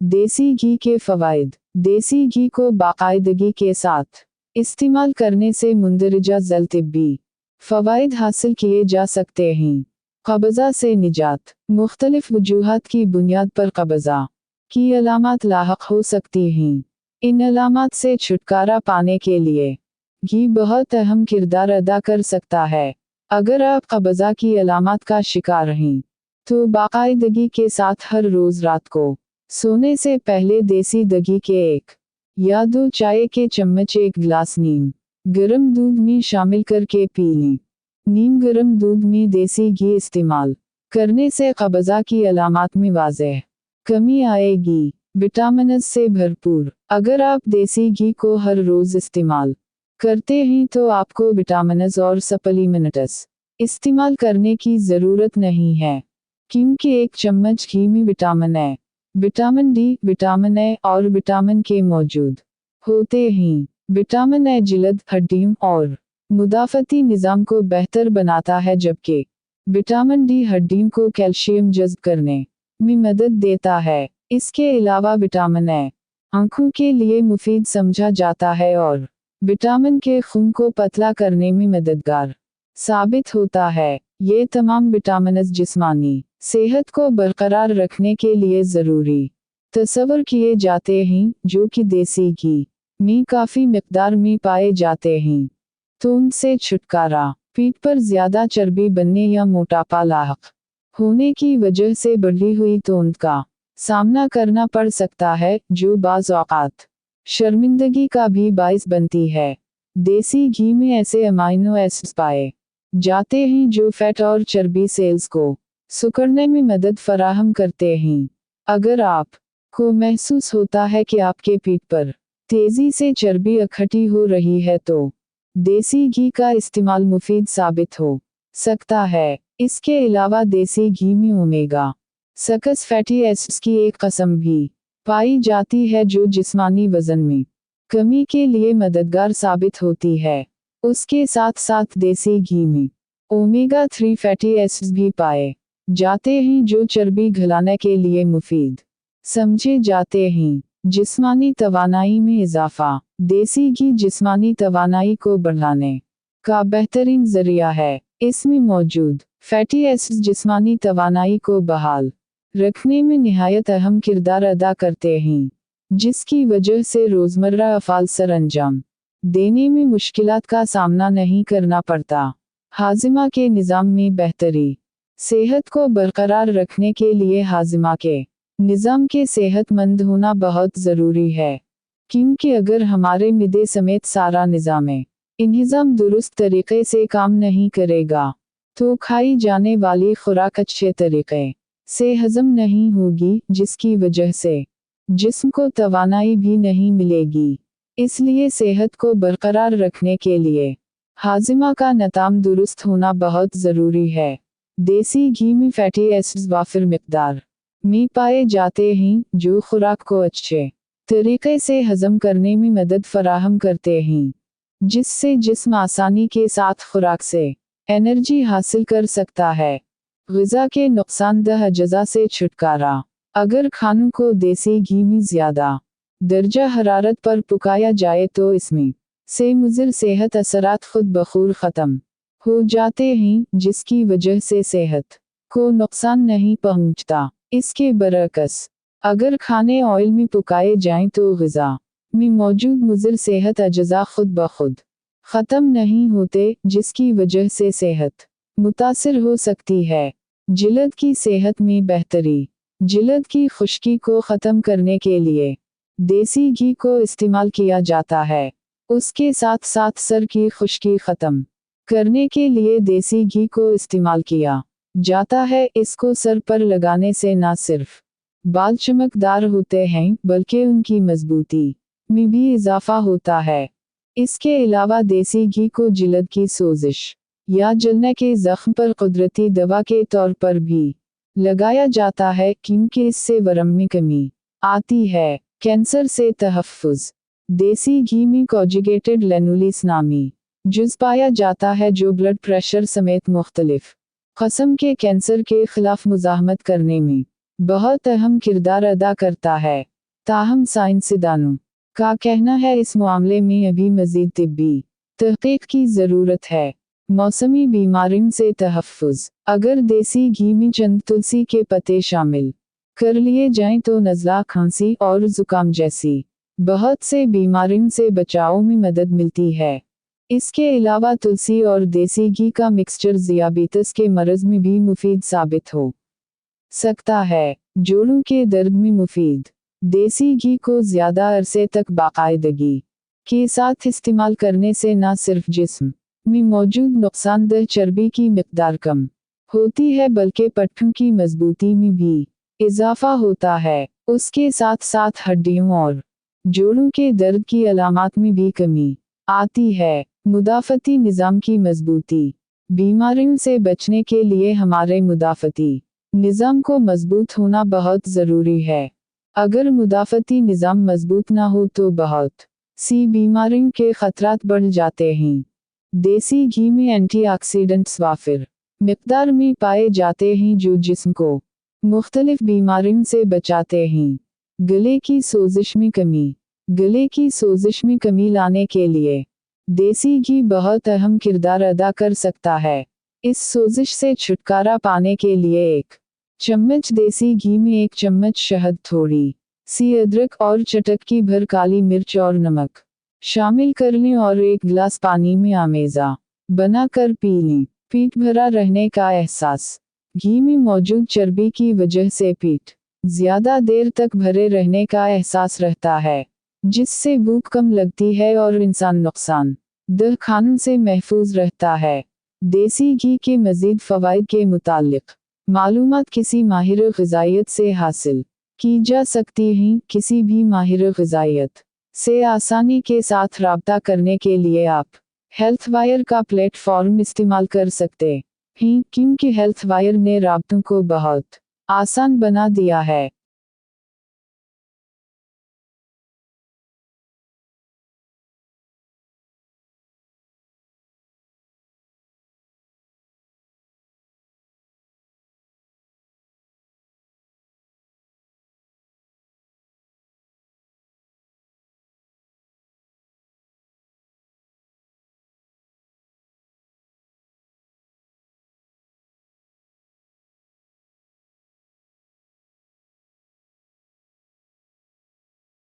देसी घी के फ़वाइद। देसी घी को बाकायदगी के साथ इस्तेमाल करने से मुंदरजा ज़ल तिब्बी फ़वाइद हासिल किए जा सकते हैं। क़ब्ज़ा से निजात। मुख्तलिफ वजूहात की बुनियाद पर क़ब्ज़ा की अलामात लाहक हो सकती हैं। इन अलामात से छुटकारा पाने के लिए घी बहुत अहम किरदार अदा कर सकता है। अगर आप क़ब्ज़ा की अलामात का शिकार हैं तो बाकायदगी के साथ हर रोज़ रात को सोने से पहले देसी घी के 1 या 2 चाय के चम्मच 1 गिलास नीम गर्म दूध में शामिल करके पी लें। नीम गर्म दूध में देसी घी इस्तेमाल करने से क़ब्ज़ा की अलामात में वाज़ेह कमी आएगी। विटामिन्स से भरपूर। अगर आप देसी घी को हर रोज़ इस्तेमाल करते हैं तो आपको विटामिन्स और सप्लीमेंट्स इस्तेमाल करने की ज़रूरत नहीं है, क्योंकि 1 चम्मच घी में vitamin A, vitamin D, vitamin A और विटामिन के मौजूद होते हैं। विटामिन ए जिल्द, हड्डियों और मुदाफ़ती निज़ाम को बेहतर बनाता है, जबकि विटामिन डी हड्डियों को कैल्शियम जज़्ब करने में मदद देता है। इसके अलावा विटामिन ए आँखों के लिए मुफीद समझा जाता है और विटामिन के खून को पतला करने में मददगार साबित होता है। ये तमाम विटामिन्स जिस्मानी सेहत को बरकरार रखने के लिए ज़रूरी तस्वर किए जाते हैं, जो कि देसी घी में काफ़ी मिक़दार में पाए जाते हैं। तोंद से छुटकारा। पीठ पर ज़्यादा चर्बी बनने या मोटापा लाहक होने की वजह से बढ़ी हुई तोंद का सामना करना पड़ सकता है, जो बाज़ औक़ात शर्मिंदगी का भी बाइस बनती है। देसी घी में ऐसे अमाइनो एसिड्स पाए जाते हैं जो फैट और चर्बी सेल्स को सिकुड़ने में मदद फराहम करते हैं। अगर आप को महसूस होता है कि आपके पीठ पर तेज़ी से चर्बी इकट्ठी हो रही है तो देसी घी का इस्तेमाल मुफीद साबित हो सकता है। इसके अलावा देसी घी में ओमेगा 6 फैटी एसिड्स की एक किस्म भी पाई जाती है, जो जिस्मानी वज़न में कमी के लिए मददगार साबित होती है। उसके साथ साथ देसी घी में ओमेगा 3 फैटी एसिड्स भी पाए जाते हैं, जो चर्बी घलाने के लिए मुफीद समझे जाते हैं। जिस्मानी तवानाई में इजाफा। देसी घी जिस्मानी तवानाई को बढ़ाने का बेहतरीन ज़रिया है। इसमें मौजूद फैटी एसिड्स जिस्मानी तवानाई को बहाल रखने में निहायत अहम किरदार अदा करते हैं, जिसकी वजह से रोज़मर्रा अफ़ाल सर अंजाम देने में मुश्किलात का सामना नहीं करना पड़ता। हाज़िमा के निज़ाम में बेहतरी। सेहत को बरकरार रखने के लिए हाज़िमा के निज़ाम के सेहतमंद होना बहुत ज़रूरी है, क्योंकि अगर हमारे मिदे समेत सारा निज़ाम दुरुस्त तरीक़े से काम नहीं करेगा तो खाई जाने वाली खुराक अच्छे तरीक़े से हज़म नहीं होगी, जिसकी वजह से जिस्म को तवानाई भी नहीं मिलेगी। इसलिए सेहत को बरकरार रखने के लिए हाज़िमा का निज़ाम दुरुस्त होना बहुत ज़रूरी है। देसी घी में फैटी एसिड्स वाफिर मिक़दार में पाए जाते हैं, जो खुराक को अच्छे तरीक़े से हज़म करने में मदद फराहम करते हैं, जिससे जिस्म आसानी के साथ खुराक से एनर्जी हासिल कर सकता है। ग़िज़ा के नुक़सानदह अज्जा से छुटकारा। अगर खानों को देसी घी में ज़्यादा दर्जा हरारत पर पकाया जाए तो इसमें से मुज़िर सेहत असरात खुद बखूद ख़त्म हो जाते हैं, जिसकी वजह से सेहत को नुक़सान नहीं पहुँचता। इसके बरअक्स अगर खाने ऑयल में पकाए जाएं तो ग़िज़ा में मौजूद मुज़िर सेहत अज्जा खुद बखुद ख़त्म नहीं होते, जिसकी वजह से सेहत मुतासिर हो सकती है। जिल्द की सेहत में बेहतरी। जिल्द की खुश्की को ख़त्म करने के लिए देसी घी को इस्तेमाल किया जाता है। उसके साथ साथ सर की खुश्की ख़त्म करने के लिए देसी घी को इस्तेमाल किया जाता है। इसको सर पर लगाने से न सिर्फ बाल चमकदार होते हैं, बल्कि उनकी मजबूती में भी इजाफा होता है। इसके अलावा देसी घी को जिल्द की सोजिश या जलने के ज़ख्म पर कुदरती दवा के तौर पर भी लगाया जाता है, क्योंकि इससे वरम में कमी आती है। कैंसर से तहफ़्फ़ुज़। देसी घी में कॉन्जुगेटेड लेनुलिस नामी जुज़ पाया जाता है, जो ब्लड प्रेशर समेत मुख्तलिफ क़स्म के कैंसर के ख़िलाफ़ मुज़ाहमत करने में बहुत अहम किरदार अदा करता है। ताहम साइंसदानों का कहना है इस मामले में अभी मजीद तिब्बी तहकीक की ज़रूरत है। मौसमी बीमारियों से तहफ़्फ़ुज़। अगर देसी घी में चंद तुलसी के पत्ते शामिल कर लिए जाएं तो नज़ला, खांसी और ज़ुकाम जैसी बहुत से बीमारियों से बचाव में मदद मिलती है। इसके अलावा तुलसी और देसी घी का मिक्सचर ज़ियाबीतस के मर्ज़ में भी मुफीद साबित हो सकता है। जोड़ों के दर्द में मुफीद। देसी घी को ज़्यादा अरसे तक बाकायदगी के साथ इस्तेमाल करने से न सिर्फ जिस्म में मौजूद नुकसानदेह चर्बी की मिक़दार कम होती है बल्कि पट्टों की मजबूती में भी इजाफा होता है। उसके साथ साथ हड्डियों और जोड़ों के दर्द की अलामात में भी कमी आती है। मुदाफ़ती निज़ाम की मजबूती। बीमारियों से बचने के लिए हमारे मुदाफ़ती निज़ाम को मजबूत होना बहुत ज़रूरी है। अगर मुदाफ़ती निज़ाम मजबूत ना हो तो बहुत सी बीमारियों के ख़तरात बढ़ जाते हैं। देसी घी में एंटीऑक्सीडेंट्स वाफिर मिक़दार में पाए जाते हैं जो जिस्म को मुख्तलिफ बीमारियों से बचाते हैं। गले की सोजिश में कमी। गले की सोजिश में कमी लाने के लिए देसी घी बहुत अहम किरदार अदा कर सकता है। इस सोजिश से छुटकारा पाने के लिए 1 चम्मच देसी घी में 1 चम्मच शहद, थोड़ी सी अदरक और चटकी भर काली मिर्च और नमक शामिल कर लें और 1 गिलास पानी में आमेज़ा बना कर पी लें। पेट भरा रहने का एहसास। घी में मौजूद चर्बी की वजह से पेट ज़्यादा देर तक भरे रहने का एहसास रहता है, जिससे भूख कम लगती है और इंसान नुकसान दह खानों से महफूज रहता है। देसी घी के मज़ीद फ़वाइद के मुतालिक मालूमात किसी माहिर ग़िज़ाइयत से हासिल की जा सकती हैं। किसी भी माहिर ग़िज़ाइयत से आसानी के साथ राब्ता करने के लिए आप हेल्थ वायर का प्लेटफॉर्म इस्तेमाल कर सकते हैं, क्योंकि हेल्थ वायर ने राब्तों को बहुत आसान बना दिया है।